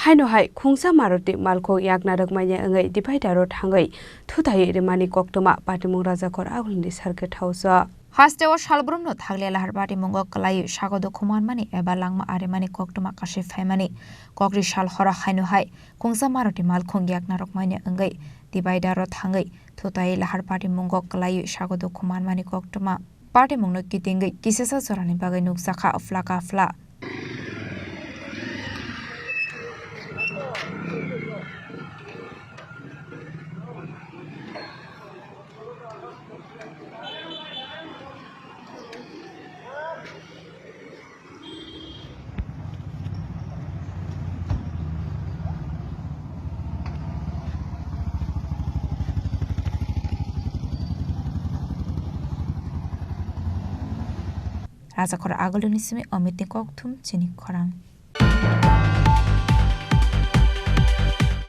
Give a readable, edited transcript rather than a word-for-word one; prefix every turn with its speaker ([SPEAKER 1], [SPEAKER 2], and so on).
[SPEAKER 1] Haino hai Khungsa Maruti Malkhung Narwk Manya Wngwi Divaider Thangwi Thuthaiwi Rwmani Koktwma patimung raja khor agulni sarke thausa.
[SPEAKER 2] Hasteo shalbrumno thagle lahar patimung kalai sagodo khumanmani eba langma aremani Koktwma kashi phaimani kokri shal khora Haino hai Khungsa Maruti Malkhung Narwk Manya Wngwi Divaider Thangwi Thuthaiwi lahar patimung kalai sagodo khumanmani Koktwma patimungno kitingwi kisesa jorani bagai nuksakha aflaka afla. Raja khora aguluni simi Koktwma Chini Khorang.